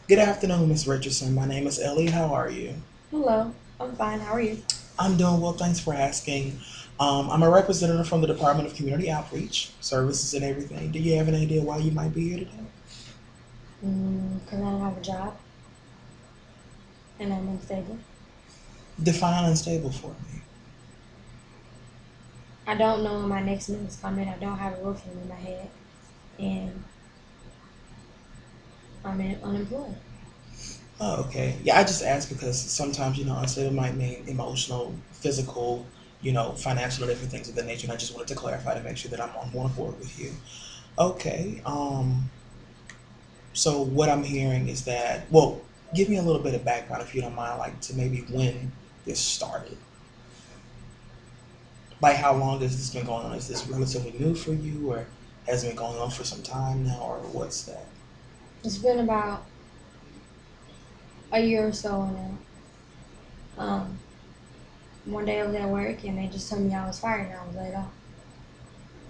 Good afternoon, Miss Richardson. My name is Ellie. How are you? Hello, I'm fine. How are you? I'm doing well. Thanks for asking. I'm a representative from the Department of Community Outreach Services and everything. Do you have an idea why you might be here today? Because I don't have a job and I'm unstable. Define unstable for me. I don't know when my next meal is coming. I don't have a roof over my head, and unemployed. Oh, okay. Yeah, I just asked because sometimes, unstable might mean emotional, physical, financial, or different things of that nature. And I just wanted to clarify to make sure that I'm on one accord with you. Okay. So what I'm hearing is that, well, give me a little bit of background if you don't mind, like to maybe when this started. Like how long has this been going on? Is this relatively new for you, or has it been going on for some time now, or what's that? It's been about a year or so now. One day I was at work and they just told me I was fired and I was laid off.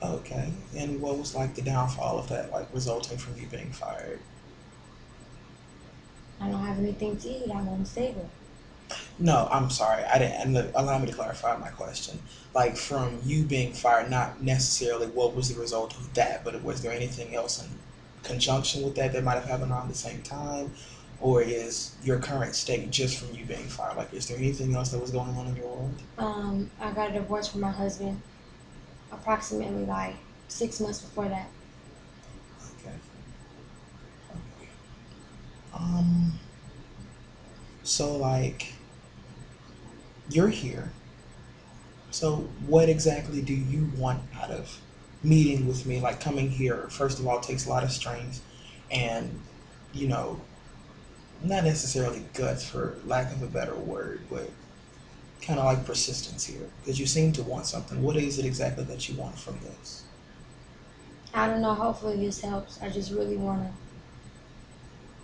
Okay. And what was like the downfall of that, like resulting from you being fired? I don't have anything to eat. I'm unstable. No, I'm sorry. I didn't. And allow me to clarify my question. Like from you being fired, not necessarily what was the result of that, but was there anything else in conjunction with that that might have happened around the same time, or is your current state just from you being fired? Like, is there anything else that was going on in your world? I got a divorce from my husband approximately like 6 months before that. Okay. Okay. Um. So like, you're here. So what exactly do you want out of meeting with me? Like coming here, first of all, takes a lot of strength and, you know, not necessarily guts for lack of a better word, but kind of like persistence here. Because you seem to want something. What is it exactly that you want from this? I don't know. Hopefully this helps. I just really want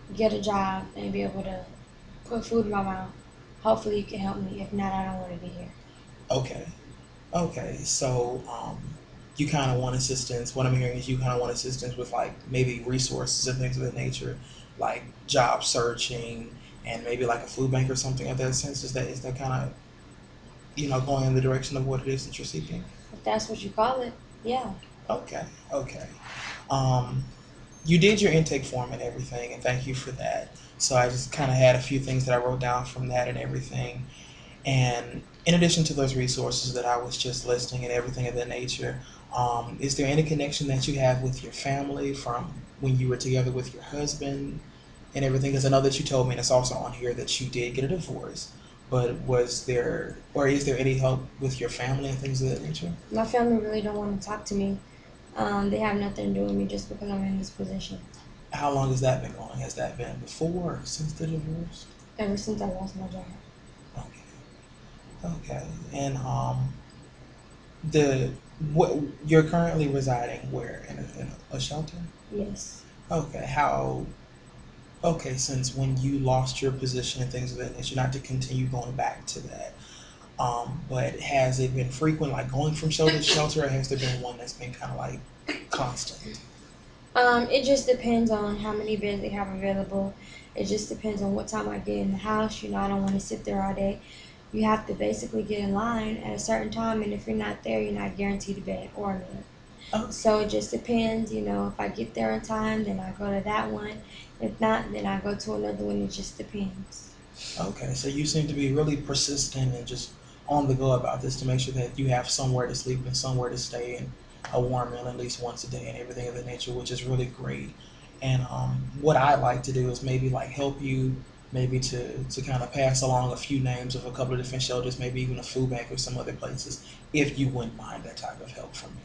to get a job and be able to put food in my mouth. Hopefully you can help me. If not, I don't want to be here. Okay. Okay. So, you kind of want assistance. What I'm hearing is you kind of want assistance with like maybe resources and things of that nature, like job searching and maybe like a food bank or something of that sense. Is that kind of going in the direction of what it is that you're seeking? If that's what you call it, yeah. Okay. Okay. Um, you did your intake form and everything, and thank you for that. So I just kind of had a few things that I wrote down from that and everything. And in addition to those resources that I was just listing and everything of that nature, is there any connection that you have with your family from when you were together with your husband and everything? Because I know that you told me, and it's also on here, that you did get a divorce. But was there, or is there any help with your family and things of that nature? My family really don't want to talk to me. They have nothing to do with me just because I'm in this position. How long has that been going? Has that been before or since the divorce? Ever since I lost my job. Okay. Okay. And the what you're currently residing where in a shelter? Yes. Okay. How? Okay. Since when you lost your position and things of that nature, not to continue going back to that. But has it been frequent, like going from shelter to shelter, or has there been one that's been kind of like constant? It just depends on how many beds they have available. It just depends on what time I get in the house. I don't want to sit there all day. You have to basically get in line at a certain time, and if you're not there, you're not guaranteed a bed or a meal. Okay. So it just depends. If I get there on time, then I go to that one. If not, then I go to another one. It just depends. Okay. So you seem to be really persistent and just on the go about this to make sure that you have somewhere to sleep and somewhere to stay and a warm meal at least once a day and everything of that nature, which is really great. And what I like to do is maybe like help you maybe to kind of pass along a few names of a couple of different shelters, maybe even a food bank or some other places, if you wouldn't mind that type of help from me.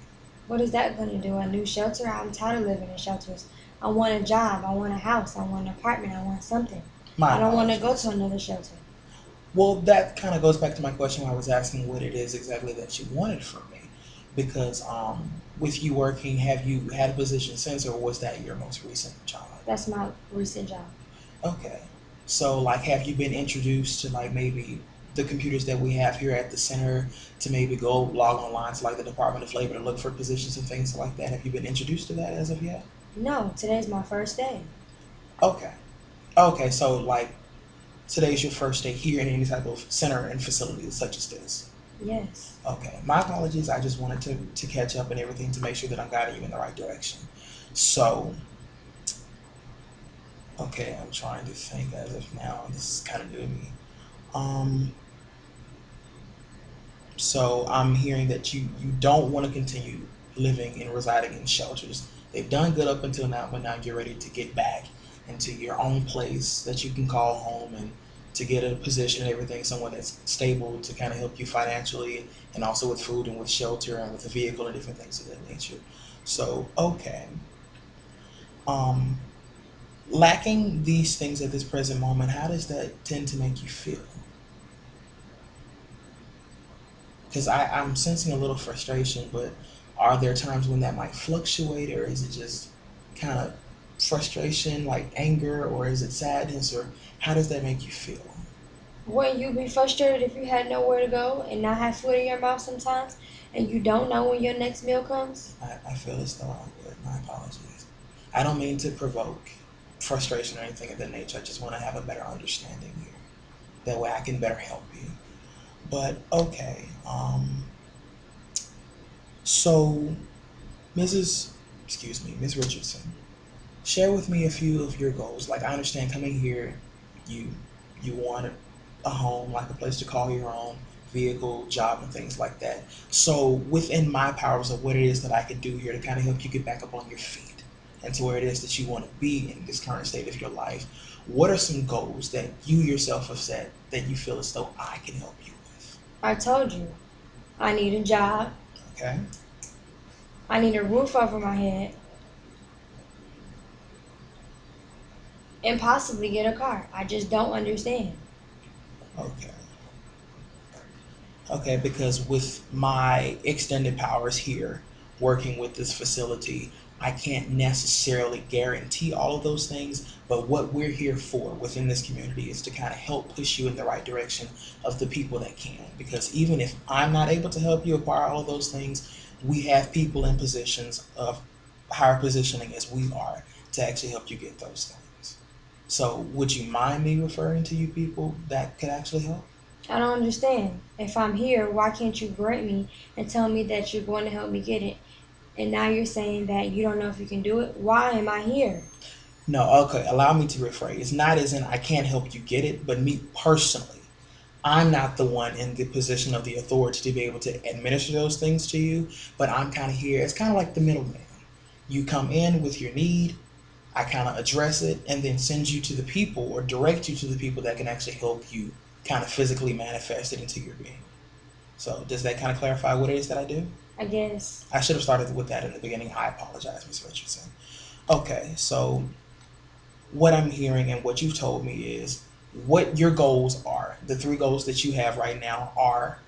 What is that going to do? A new shelter? I'm tired of living in shelters. I want a job. I want a house. I want an apartment. I want something. My I don't want to go to apologies. another shelter. Well, that kind of goes back to my question where I was asking what it is exactly that you wanted from me. Because with you working, have you had a position since, or was that your most recent job? That's my recent job. Okay. So, like, have you been introduced to, like, maybe the computers that we have here at the center to maybe go log online to, like, the Department of Labor to look for positions and things like that? Have you been introduced to that as of yet? No, today's my first day. Okay. Okay, so like today's your first day here in any type of center and facility such as this. Yes. Okay, my apologies. I just wanted to catch up and everything to make sure that I'm guiding you in the right direction. So, okay, I'm trying to think as of now. This is kind of new to me. Um, so I'm hearing that you don't want to continue living and residing in shelters. They've done good up until now, but now you're ready to get back into your own place that you can call home and to get a position and everything, somewhere that's stable to kind of help you financially and also with food and with shelter and with a vehicle and different things of that nature. So, okay. Um, Lacking these things at this present moment, how does that tend to make you feel? Because I'm sensing a little frustration, but are there times when that might fluctuate, or is it just kind of frustration, like anger, or is it sadness, or how does that make you feel? Wouldn't you be frustrated if you had nowhere to go and not have food in your mouth sometimes, and you don't know when your next meal comes? I feel as though I would. My apologies. I don't mean to provoke frustration or anything of that nature. I just want to have a better understanding here. That way I can better help you. But okay. So Mrs. Excuse me, Miss Richardson, share with me a few of your goals. Like I understand coming here, you you want a home, like a place to call your own, vehicle, job, and things like that. So within my powers of what it is that I can do here to kind of help you get back up on your feet and to where it is that you want to be in this current state of your life, what are some goals that you yourself have set that you feel as though I can help you with? I told you, I need a job, Okay. I need a roof over my head, and possibly get a car. I just don't understand. Okay. Okay, because with my extended powers here, working with this facility, I can't necessarily guarantee all of those things, but what we're here for within this community is to kind of help push you in the right direction of the people that can. Because even if I'm not able to help you acquire all of those things, we have people in positions of higher positioning as we are to actually help you get those things. So, would you mind me referring to you people that could actually help? I don't understand. If I'm here, why can't you grant me and tell me that you're going to help me get it? And now you're saying that you don't know if you can do it. Why am I here? No, okay, allow me to rephrase. It's not as in I can't help you get it, but me personally, I'm not the one in the position of the authority to be able to administer those things to you, but I'm kind of here. It's kind of like the middleman. You come in with your need, I kind of address it, and then send you to the people or direct you to the people that can actually help you kind of physically manifest it into your being. So, does that kind of clarify what it is that I do? I guess. I should have started with that in the beginning. I apologize, Miss Richardson. Okay, so what I'm hearing and what you've told me is what your goals are. The three goals that you have right now are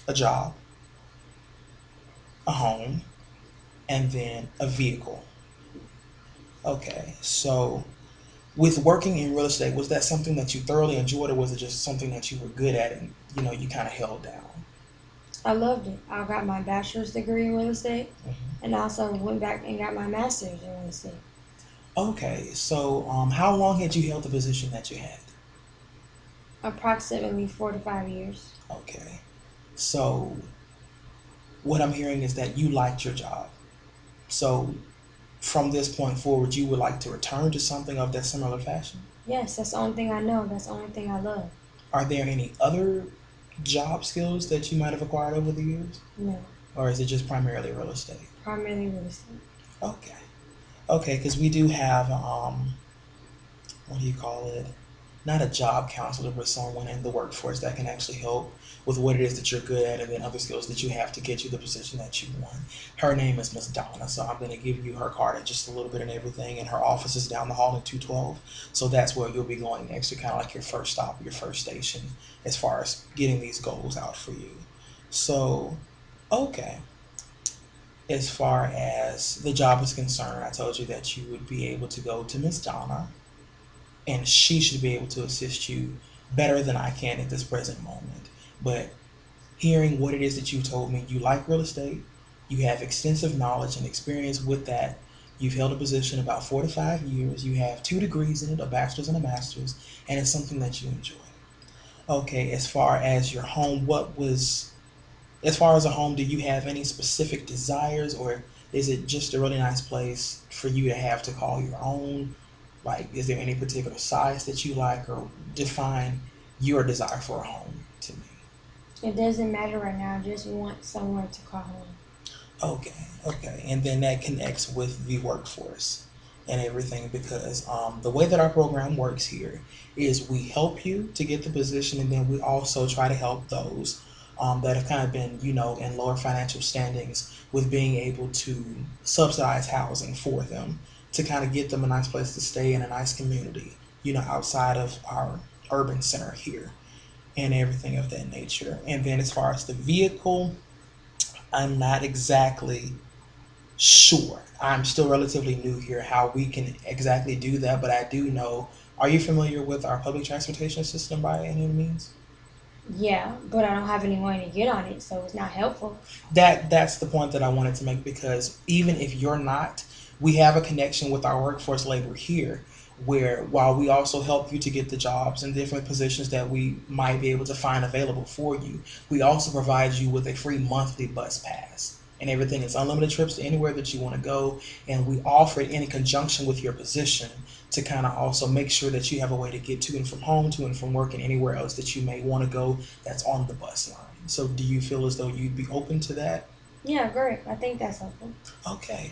a job, a home, and then a vehicle. Okay, so with working in real estate, was that something that you thoroughly enjoyed, or was it just something that you were good at and you kind of held down? I loved it. I got my bachelor's degree in real estate Mhm. and also went back and got my master's in real estate. Okay, so how long had you held the position that you had? Approximately 4 to 5 years. Okay, so what I'm hearing is that you liked your job. So from this point forward, you would like to return to something of that similar fashion? Yes, that's the only thing I know. That's the only thing I love. Are there any other job skills that you might have acquired over the years? No, Or is it just primarily real estate? primarily real estate. Okay. Okay, because we do have, what do you call it? Not a job counselor, but someone in the workforce that can actually help with what it is that you're good at and then other skills that you have to get you the position that you want. Her name is Miss Donna, so I'm going to give you her card and just a little bit and everything. And her office is down the hall in 212. So that's where you'll be going next to kind of like your first stop, your first station, as far as getting these goals out for you. So, okay. As far as the job is concerned, I told you that you would be able to go to Miss Donna and she should be able to assist you better than I can at this present moment. But hearing what it is that you told me, you like real estate, you have extensive knowledge and experience with that, You've held a position about 4 to 5 years. You have 2 degrees in it, a bachelor's and a master's, and it's something that you enjoy. Okay, as far as your home, as far as a home, do you have any specific desires, or is it just a really nice place for you to have to call your own? Like, is there any particular size that you like, or define your desire for a home to me? It doesn't matter right now. I just want somewhere to call home. Okay, okay, and then that connects with the workforce and everything because the way that our program works here is we help you to get the position, and then we also try to help those that have kind of been, in lower financial standings with being able to subsidize housing for them to kind of get them a nice place to stay in a nice community, outside of our urban center here and everything of that nature. And then as far as the vehicle, I'm not exactly sure. I'm still relatively new here how we can exactly do that, but I do know. Are you familiar with our public transportation system by any means? Yeah, but I don't have any way to get on it, so it's not helpful. That's the point that I wanted to make because even if you're not, we have a connection with our workforce labor here where while we also help you to get the jobs and different positions that we might be able to find available for you, we also provide you with a free monthly bus pass. And everything is unlimited trips to anywhere that you want to go. And we offer it in conjunction with your position to kind of also make sure that you have a way to get to and from home, to and from work, and anywhere else that you may want to go that's on the bus line. So do you feel as though you'd be open to that? Yeah, great. I think that's helpful. Okay.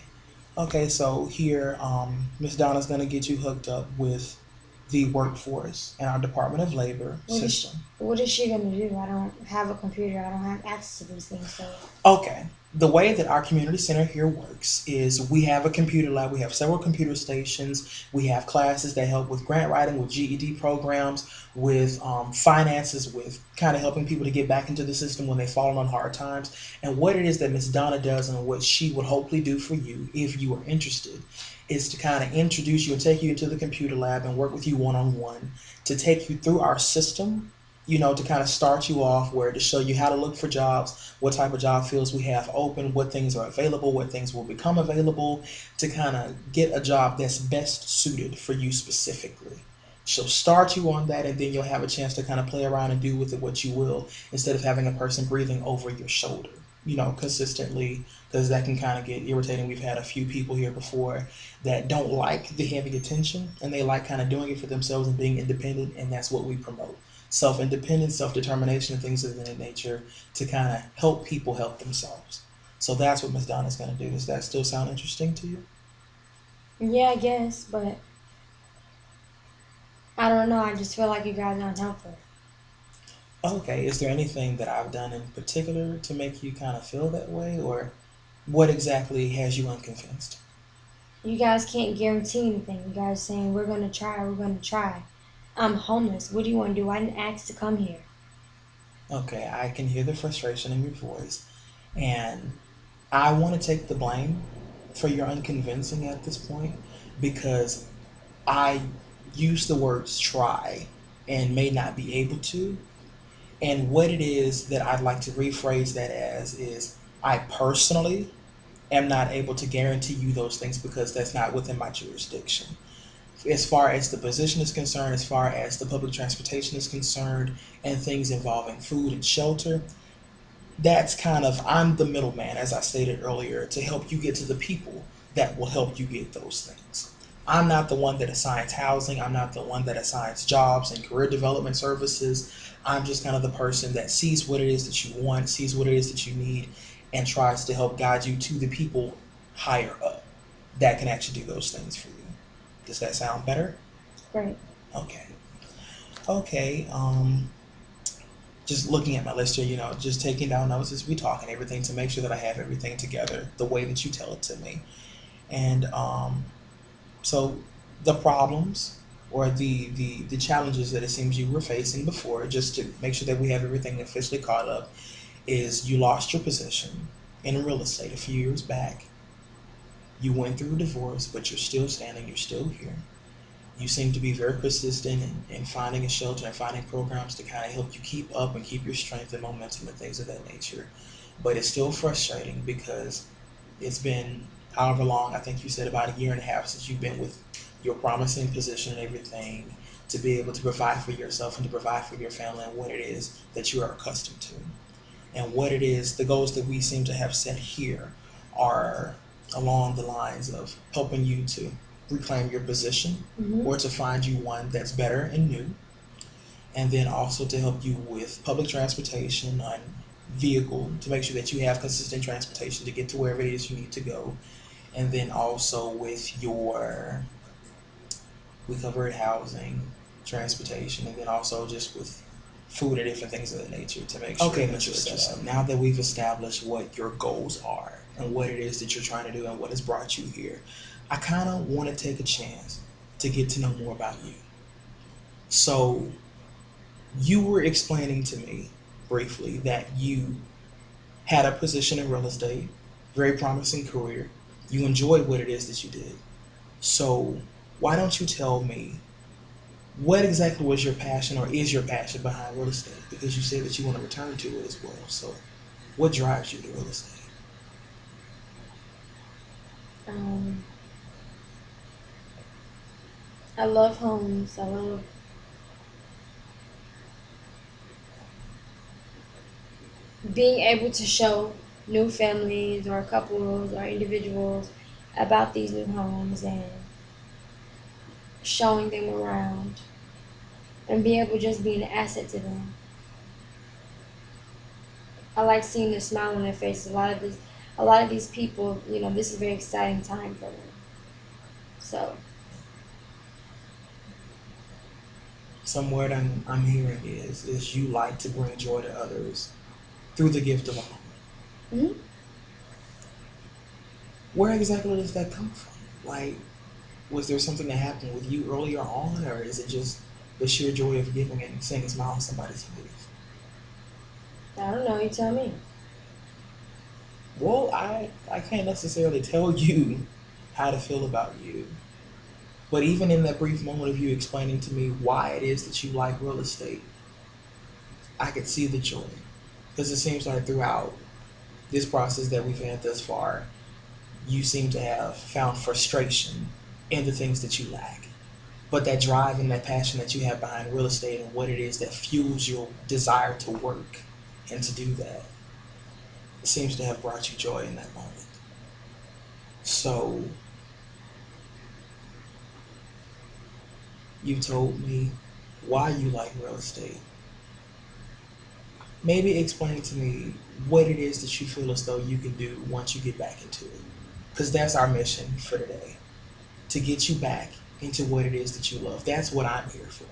Okay, so here, Miss Donna's gonna get you hooked up with the workforce and our Department of Labor system. What is she gonna do? I don't have a computer. I don't have access to these things. So Okay. The way that our community center here works is we have a computer lab. We have several computer stations. We have classes that help with grant writing, with GED programs, with finances, with kind of helping people to get back into the system when they've fallen on hard times. And what it is that Miss Donna does and what she would hopefully do for you if you are interested is to kind of introduce you and take you into the computer lab and work with you one on one to take you through our system, to kind of start you off where to show you how to look for jobs, what type of job fields we have open, what things are available, what things will become available, to kind of get a job that's best suited for you specifically. She'll start you on that, and then you'll have a chance to kind of play around and do with it what you will instead of having a person breathing over your shoulder, consistently, because that can kind of get irritating. We've had a few people here before that don't like the heavy attention and they like kind of doing it for themselves and being independent, and that's what we promote: self independence, self determination, and things of that nature to kind of help people help themselves. So that's what Miss Donna's going to do. Does that still sound interesting to you? yeah, I guess, but I don't know. I just feel like you guys aren't helpful. Okay, is there anything that I've done in particular to make you kind of feel that way, or what exactly has you unconvinced? You guys can't guarantee anything. You guys saying we're gonna try. We're gonna try. I'm homeless. What do you want to do? I didn't ask to come here. Okay, I can hear the frustration in your voice, and I want to take the blame for your unconvincing at this point because I use the words try and may not be able to. And what it is that I'd like to rephrase that as is I personally am not able to guarantee you those things because that's not within my jurisdiction. As far as the position is concerned, as far as the public transportation is concerned, and things involving food and shelter, that's kind of, I'm the middleman, as I stated earlier, to help you get to the people that will help you get those things. I'm not the one that assigns housing. I'm not the one that assigns jobs and career development services. I'm just kind of the person that sees what it is that you want, sees what it is that you need, and tries to help guide you to the people higher up that can actually do those things for you. Does that sound better? Great. Okay. Okay. Just looking at my list here, just taking down notes as we talk and everything to make sure that I have everything together the way that you tell it to me. And so the problems or the challenges that it seems you were facing before, just to make sure that we have everything officially caught up, is you lost your position in real estate a few years back. You went through a divorce, but you're still standing, you're still here. You seem to be very persistent in finding a shelter and finding programs to kind of help you keep up and keep your strength and momentum and things of that nature. But it's still frustrating because it's been however long, I think you said about a year and a half since you've been with your promising position and everything, to be able to provide for yourself and to provide for your family and what it is that you are accustomed to. And what it is, the goals that we seem to have set here are along the lines of helping you to reclaim your position or to find you one that's better and new, and then also to help you with public transportation and vehicle to make sure that you have consistent transportation to get to wherever it is you need to go, and then also with your, we covered housing, transportation, and then also just with food and different things of that nature to make sure okay, that you're set up. Now that we've established what your goals are and what it is that you're trying to do and what has brought you here, I kind of want to take a chance to get to know more about you. So you were explaining to me briefly that you had a position in real estate, very promising career. You enjoyed what it is that you did. So why don't you tell me what exactly was your passion or is your passion behind real estate? Because you said that you want to return to it as well. So what drives you to real estate? Um, I love homes. I love being able to show new families or couples or individuals about these new homes and showing them around and being able to just be an asset to them. I like seeing the smile on their faces. A lot of these people, this is a very exciting time for them. So, Some word I'm hearing is you like to bring joy to others through the gift of a home. mm-hmm. Where exactly does that come from? Like, was there something that happened with you earlier on, or is it just the sheer joy of giving and seeing a smile on somebody's face? I don't know. You tell me. Well, I can't necessarily tell you how to feel about you. But even in that brief moment of you explaining to me why it is that you like real estate, I could see the joy. Because it seems like throughout this process that we've had thus far, you seem to have found frustration in the things that you lack. But that drive and that passion that you have behind real estate and what it is that fuels your desire to work and to do that, it seems to have brought you joy in that moment. So you told me why you like real estate. Maybe explain to me what it is that you feel as though you can do once you get back into it. Because that's our mission for today, to get you back into what it is that you love. That's what I'm here for.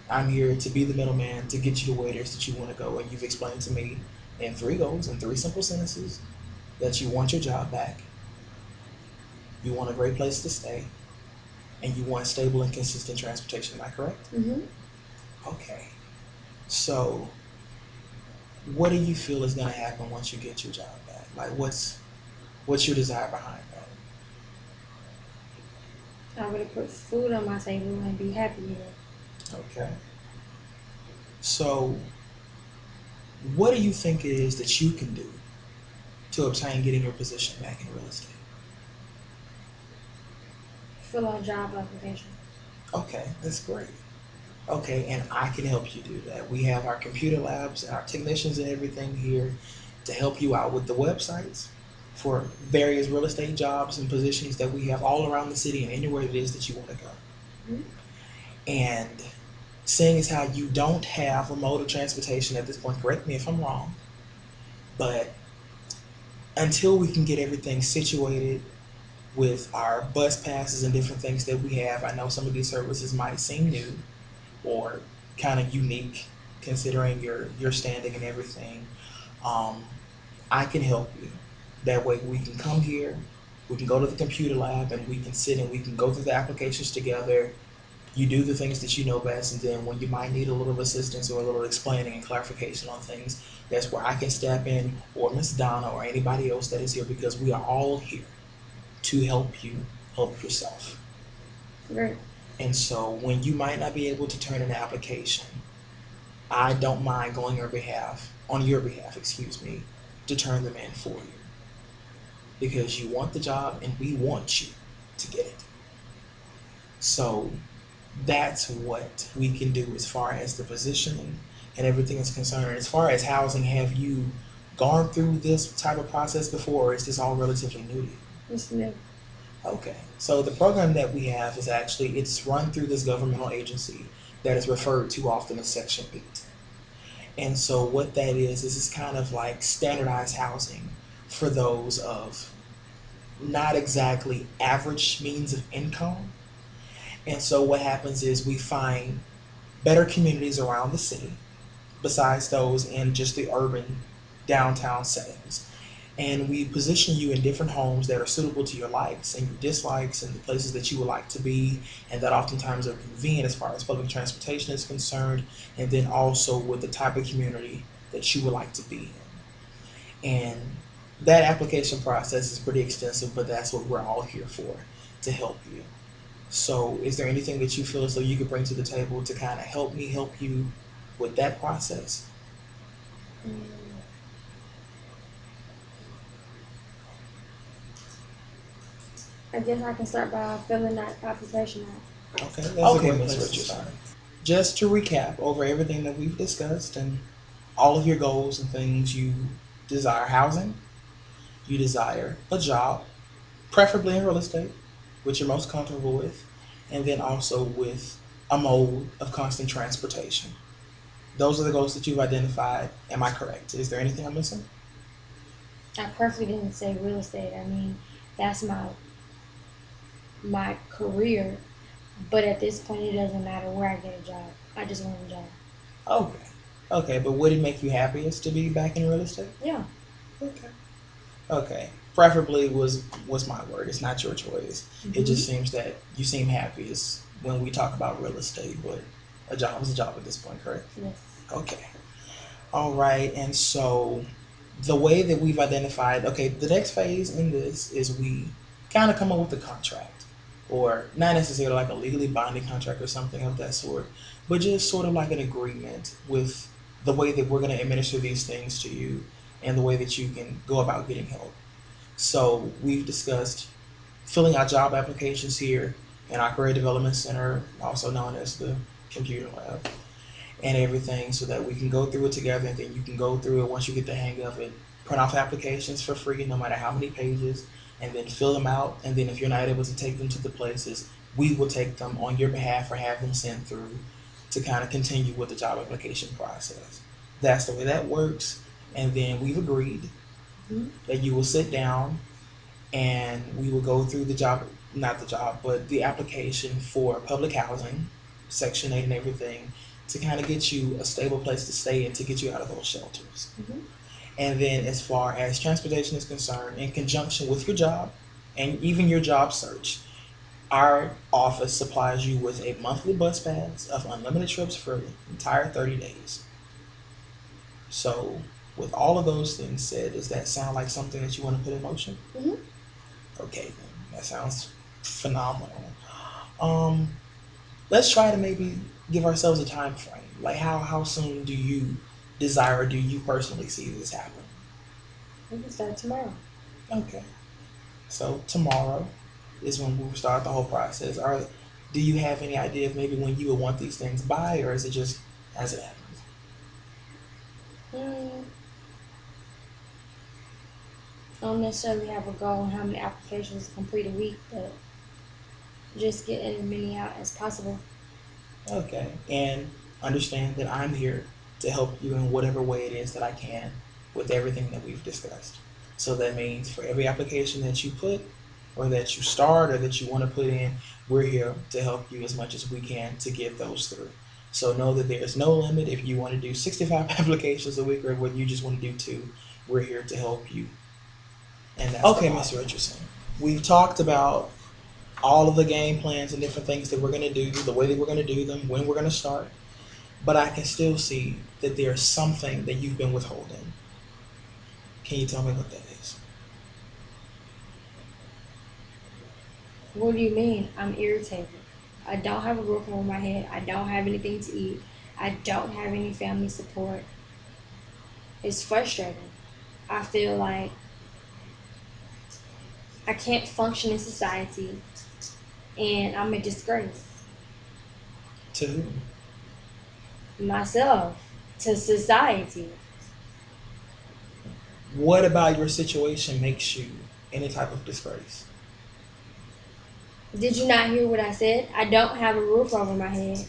I'm here to be the middleman to get you to where it is that you want to go. And you've explained to me in three goals, in three simple sentences, that you want your job back, you want a great place to stay, and you want stable and consistent transportation. Am I correct? Mm-hmm. Okay. So, what do you feel is going to happen once you get your job back? Like, what's your desire behind I'm going to put food on my table and be happy with it. that? Okay. So, what do you think it is that you can do to obtain getting your position back in real estate? Fill out job application. Okay, that's great. Okay, and I can help you do that. We have our computer labs and our technicians and everything here to help you out with the websites for various real estate jobs and positions that we have all around the city and anywhere it is that you want to go. Mm-hmm. And seeing as how you don't have a mode of transportation at this point, correct me if I'm wrong, but until we can get everything situated with our bus passes and different things that we have, I know some of these services might seem new or kind of unique considering your standing and everything. Um, I can help you. That way we can come here, we can go to the computer lab and we can sit and we can go through the applications together. You do the things that you know best, and then when you might need a little assistance or a little explaining and clarification on things, that's where I can step in, or Miss Donna, or anybody else that is here, because we are all here to help you help yourself. Right. And so when you might not be able to turn in an application, I don't mind going on your behalf, excuse me, to turn them in for you. because you want the job and we want you to get it. So that's what we can do as far as the positioning and everything is concerned. As far as housing, have you gone through this type of process before, or is this all relatively new to you? It's new. Okay, so the program that we have is actually it's run through this governmental agency that is referred to often as Section 8. And so what that is it's kind of like standardized housing for those of not exactly average means of income. And so what happens is we find better communities around the city besides those in just the urban downtown settings. And we position you in different homes that are suitable to your likes and your dislikes and the places that you would like to be, and that oftentimes are convenient as far as public transportation is concerned, and then also with the type of community that you would like to be in. And that application process is pretty extensive, but that's what we're all here for, to help you. So, is there anything that you feel as though you could bring to the table to kind of help me help you with that process? Mm, I guess I can start by filling that application out. Okay, that's okay, Ms. Richardson. Just to recap over everything that we've discussed and all of your goals and things, you desire housing, you desire a job, preferably in real estate, which you're most comfortable with, and then also with a mode of constant transportation. Those are the goals that you've identified. Am I correct? Is there anything I'm missing? I perfectly didn't say real estate. I mean, that's my career. But at this point, it doesn't matter where I get a job. I just want a job. Okay. Okay, but would it make you happiest to be back in real estate? Yeah. Okay. Okay. Preferably was my word. It's not your choice. It Mm-hmm. just seems that you seem happiest when we talk about real estate, but a job is a job at this point, correct? Yes. Okay. All right. And so the way that we've identified, okay, the next phase in this is we kind of come up with a contract, or not necessarily like a legally binding contract or something of that sort, but just sort of like an agreement with the way that we're going to administer these things to you and the way that you can go about getting help. So we've discussed filling out job applications here in our Career Development Center, also known as the Computer Lab, and everything so that we can go through it together, and then you can go through it once you get the hang of it. Print off applications for free, no matter how many pages, and then fill them out. And then if you're not able to take them to the places, we will take them on your behalf or have them sent through to kind of continue with the job application process. That's the way that works. And then we've agreed Mm-hmm. that you will sit down and we will go through the job, not the job, but the application for public housing, Section 8 and everything, to kind of get you a stable place to stay and to get you out of those shelters. Mm-hmm. And then, as far as transportation is concerned, in conjunction with your job and even your job search, our office supplies you with a monthly bus pass of unlimited trips for the entire 30 days. So, with all of those things said, does that sound like something that you want to put in motion? Mm-hmm. Okay, then that sounds phenomenal. Um, let's try to maybe give ourselves a time frame. Like how soon do you desire or do you personally see this happen? We can start tomorrow. Okay. So tomorrow is when we'll start the whole process. Are do you have any idea of maybe when you would want these things by, or is it just as it happens? Mm, I don't necessarily have a goal on how many applications to complete a week, but just getting as many out as possible. Okay. And understand that I'm here to help you in whatever way it is that I can with everything that we've discussed. So that means for every application that you put, or that you start, or that you want to put in, we're here to help you as much as we can to get those through. So know that there's no limit if you want to do 65 applications a week or whether you just want to do two. We're here to help you. And that's okay, Mr. Richardson. We've talked about all of the game plans and different things that we're going to do, the way that we're going to do them, when we're going to start. But I can still see that there's something that you've been withholding. Can you tell me what that is? What do you mean? I'm irritated. I don't have a roof over my head. I don't have anything to eat. I don't have any family support. It's frustrating. I feel like I can't function in society, and I'm a disgrace. To who? Myself, to society. What about your situation makes you any type of disgrace? Did you not hear what I said? I don't have a roof over my head.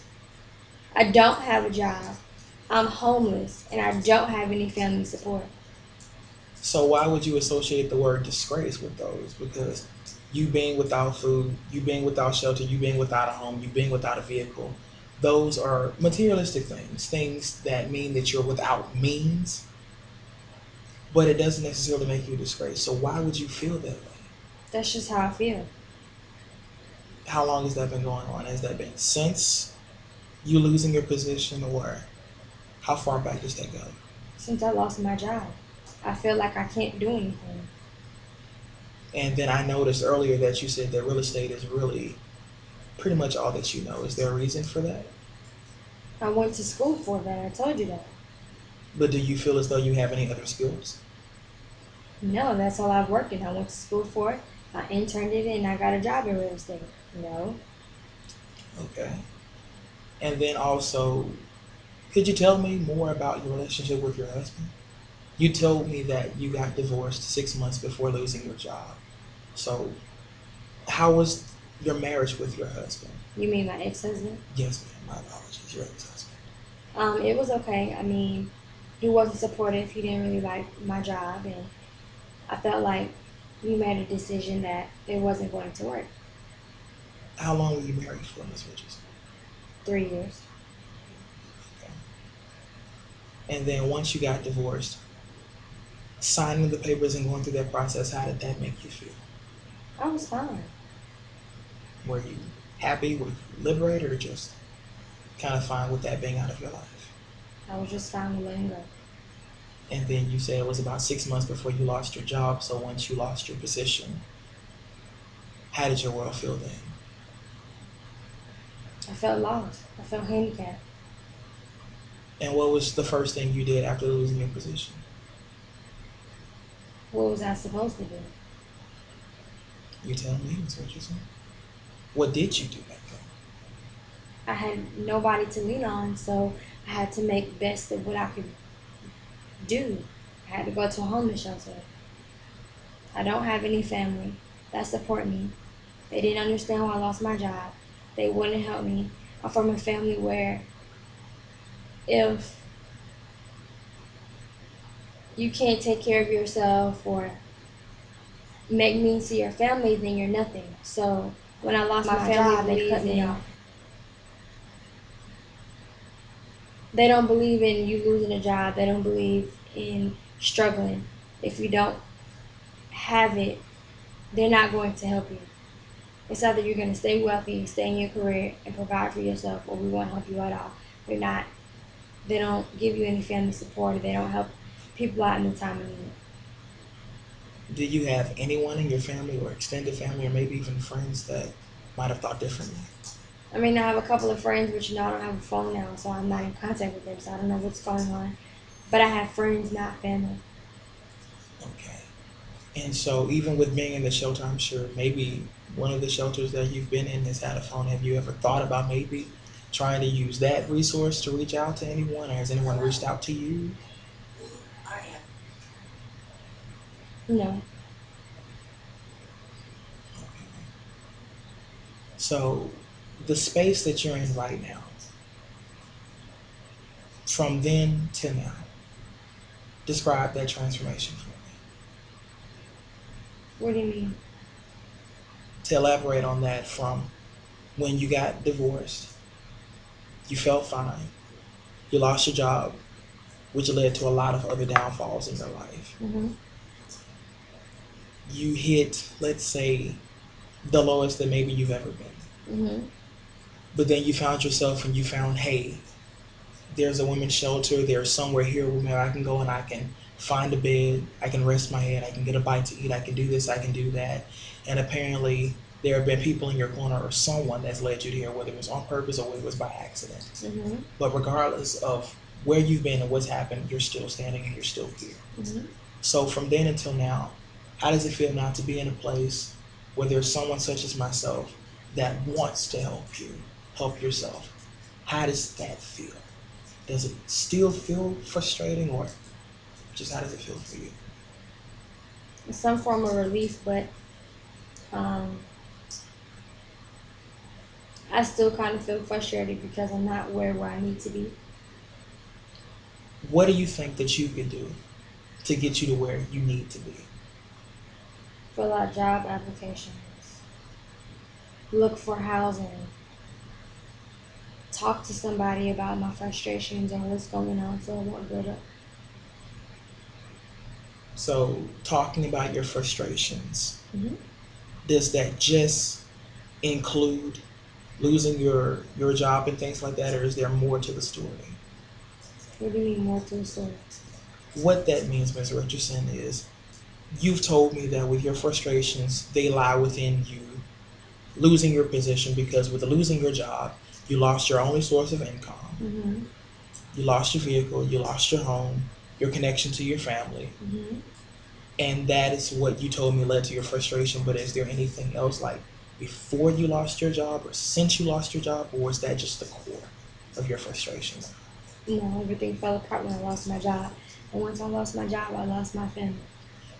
I don't have a job. I'm homeless, and I don't have any family support. So why would you associate the word disgrace with those? Because you being without food, you being without shelter, you being without a home, you being without a vehicle, those are materialistic things, things that mean that you're without means, but it doesn't necessarily make you a disgrace. So why would you feel that way? That's just how I feel. How long has that been going on? Has that been since you losing your position, or how far back does that go? Since I lost my job, I feel like I can't do anything. And then I noticed earlier that you said that real estate is really pretty much all that you know. Is there a reason for that? I went to school for that. I told you that. But do you feel as though you have any other skills? No, that's all I've worked in. I went to school for it. I interned it, and I got a job in real estate. No. Okay. And then also, could you tell me more about your relationship with your husband? You told me that you got divorced 6 months before losing your job. So, how was your marriage with your husband? You mean my ex-husband? Yes, ma'am. My apologies. Your ex-husband. It was okay. I mean, he wasn't supportive. He didn't really like my job, and I felt like we made a decision that it wasn't going to work. How long were you married for, Miss Richardson? 3 years. Okay. And then once you got divorced, signing the papers and going through that process, how did that make you feel? I was fine. Were you happy? Were you liberated, or just kind of fine with that being out of your life? I was just fine with letting go. And then you said it was about 6 months before you lost your job. So once you lost your position, how did your world feel then? I felt lost. I felt handicapped. And what was the first thing you did after losing your position? What was I supposed to do? You tell me, Miss Richardson. What did you do back then? I had nobody to lean on, so I had to make best of what I could do. I had to go to a homeless shelter. I don't have any family that support me. They didn't understand why I lost my job. They wouldn't help me. I'm from a family where if you can't take care of yourself or make means to your family, then you're nothing. So when I lost my job, they cut me off. They don't believe in you losing a job. They don't believe in struggling. If you don't have it, they're not going to help you. It's either you're going to stay wealthy, stay in your career, and provide for yourself, or we won't help you at all. They're not. They don't give you any family support, or they don't help people out in the time of need. Do you have anyone in your family or extended family or maybe even friends that might have thought differently? I mean, I have a couple of friends, but I don't have a phone now, so I'm not in contact with them, so I don't know what's going on. But I have friends, not family. Okay. And so even with being in the shelter, I'm sure maybe one of the shelters that you've been in has had a phone. Have you ever thought about maybe trying to use that resource to reach out to anyone, or has anyone reached out to you? No. Okay. So the space that you're in right now, from then to now, describe that transformation for me. What do you mean? To elaborate on that, from when you got divorced, you felt fine, you lost your job, which led to a lot of other downfalls in your life. Mm-hmm. You hit, let's say, the lowest that maybe you've ever been. Mm-hmm. But then you found yourself and you found, hey, there's a women's shelter, there's somewhere here where I can go and I can find a bed, I can rest my head, I can get a bite to eat, I can do this, I can do that. And apparently there have been people in your corner or someone that's led you to here, whether it was on purpose or whether it was by accident. Mm-hmm. But regardless of where you've been and what's happened, you're still standing and you're still here. Mm-hmm. So from then until now, How does it feel now to be in a place where there's someone such as myself that wants to help you, help yourself? How does that feel? Does it still feel frustrating, or just how does it feel for you? Some form of relief, but um, I still kind of feel frustrated because I'm not where I need to be. What do you think that you could do to get you to where you need to be? Fill out job applications, look for housing, talk to somebody about my frustrations and what's going on so it won't build up. So, talking about your frustrations, Hmm. does that just include losing your job and things like that, or is there more to the story? What do you mean more to the story? What that means, Ms. Richardson, is you've told me that with your frustrations, they lie within you losing your position because with losing your job, you lost your only source of income. Hmm. You lost your vehicle, you lost your home, your connection to your family. Hmm. And that is what you told me led to your frustration. But is there anything else like before you lost your job or since you lost your job, or is that just the core of your frustration? You know, everything fell apart when I lost my job. And once I lost my job, I lost my family.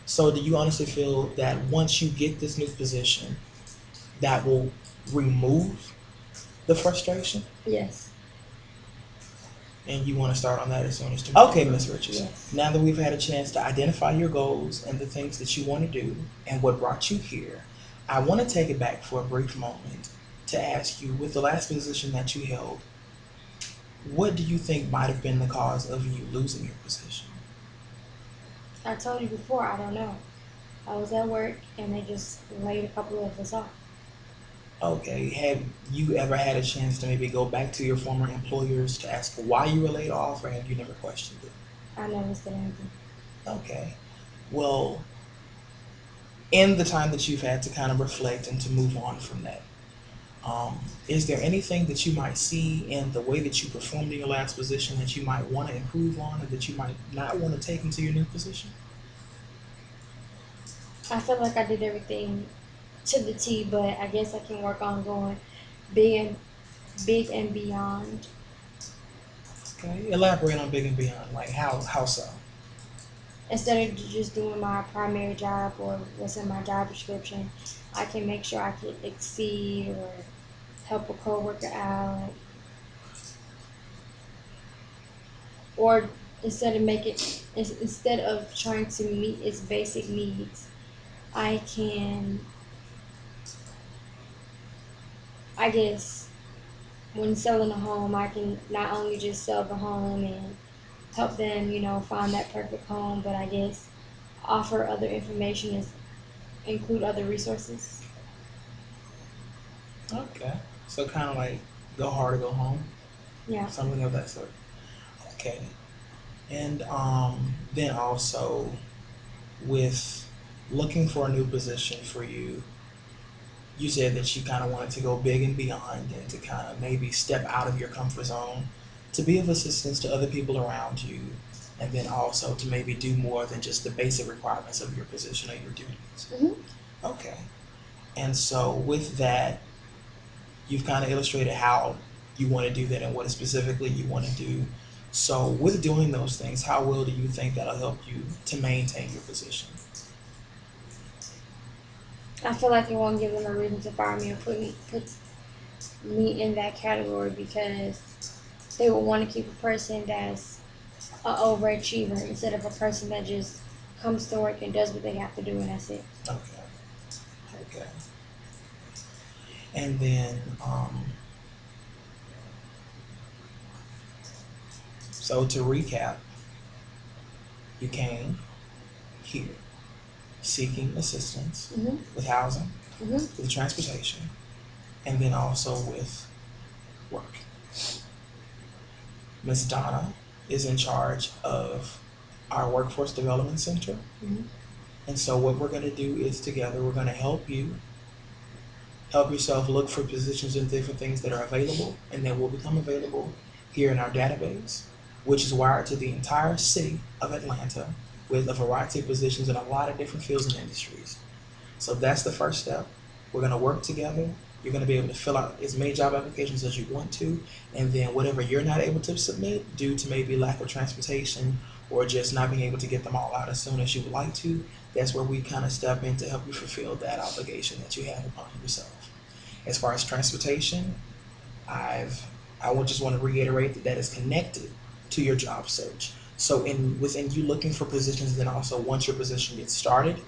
So do you honestly feel that once you get this new position, that will remove the frustration? Yes. And you want to start on that as soon as tomorrow? Okay, Ms. Richardson. Yes. Now that we've had a chance to identify your goals and the things that you want to do and what brought you here, I want to take it back for a brief moment to ask you, with the last position that you held, what do you think might have been the cause of you losing your position? I told you before, I don't know. I was at work and they just laid a couple of us off. Okay, have you ever had a chance to maybe go back to your former employers to ask why you were laid off, or have you never questioned it? I never said anything. Okay, well, in the time that you've had to kind of reflect and to move on from that, is there anything that you might see in the way that you performed in your last position that you might want to improve on, or that you might not want to take into your new position? I feel like I did everything to the T, but I guess I can work on going big and big and beyond. Okay, elaborate on big and beyond. Like how so? Instead of just doing my primary job or what's in my job description, I can make sure I can exceed or help a coworker out, or instead of make it instead of trying to meet its basic needs, I can, I guess, when selling a home, I can not only just sell the home and help them, find that perfect home, but I guess offer other information is include other resources. Okay, so kind of like go hard or go home, Yeah. something of that sort. Okay, and then also with looking for a new position for you, you said that you kind of wanted to go big and beyond and to kind of maybe step out of your comfort zone to be of assistance to other people around you, and then also to maybe do more than just the basic requirements of your position or your duties. Hmm. Okay. And so with that, you've kind of illustrated how you want to do that and what specifically you want to do. So with doing those things, how well do you think that'll help you to maintain your position? I feel like it won't give them a reason to fire me or put me in that category because they will want to keep a person that's an overachiever instead of a person that just comes to work and does what they have to do and that's it. Okay. Okay. And then, so to recap, you came here seeking assistance Hmm. with housing, Hmm. with transportation, and then also with work. Ms. Donna is in charge of our Workforce Development Center. Hmm. And so what we're going to do is together we're going to help you help yourself look for positions and different things that are available and that will become available here in our database, which is wired to the entire city of Atlanta. with a variety of positions in a lot of different fields and industries. So that's the first step. We're going to work together. You're going to be able to fill out as many job applications as you want to, and then whatever you're not able to submit due to maybe lack of transportation or just not being able to get them all out as soon as you would like to, that's where we kind of step in to help you fulfill that obligation that you have upon yourself. As far as transportation, I would just want to reiterate that that is connected to your job search. So in within you looking for positions, then also once your position gets started,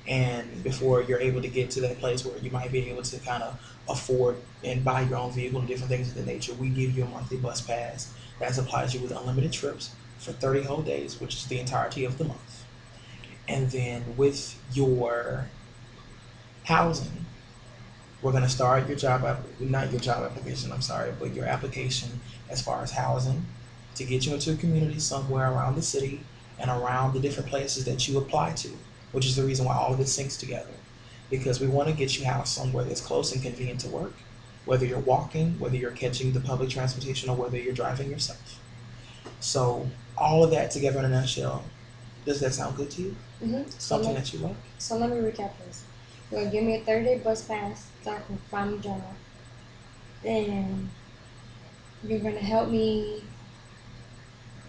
and before you're able to get to that place where you might be able to kind of afford and buy your own vehicle and different things of the nature, we give you a monthly bus pass that supplies you with unlimited trips for 30 whole days, which is the entirety of the month. And then with your housing, we're going to start your not your job application, I'm sorry, but your application as far as housing to get you into a community somewhere around the city and around the different places that you apply to, which is the reason why all of this syncs together. Because we want to get you housed somewhere that's close and convenient to work, whether you're walking, whether you're catching the public transportation, or whether you're driving yourself. So, all of that together in a nutshell, does that sound good to you? So Something that you like? let me recap this. You're gonna give me a 30-day bus pass so I can find a job. Then you're gonna help me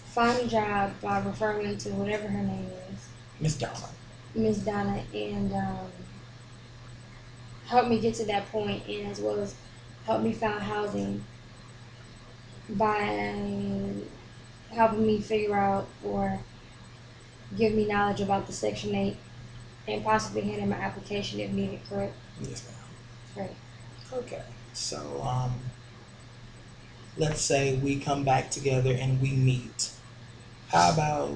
find a job by referring me to whatever her name is, Miss Donna. Miss Donna, and help me get to that point, and as well as help me find housing by helping me figure out or give me knowledge about the Section 8 and possibly hand in my application if needed, correct? Yes, ma'am. Great. Okay. So, let's say we come back together and we meet. How about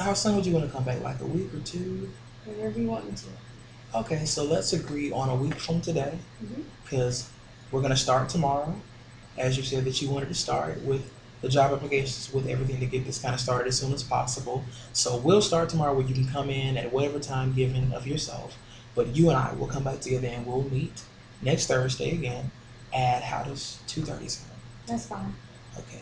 how soon would you want to come back? Like a week or two? Whatever you want me to. Okay, so let's agree on a week from today, Mm-hmm. because we're gonna start tomorrow. As you said that you wanted to start with the job applications, with everything to get this kind of started as soon as possible. So we'll start tomorrow where you can come in at whatever time given of yourself. But you and I will come back together and we'll meet next Thursday again at how does 2:30 sound? That's fine. Okay.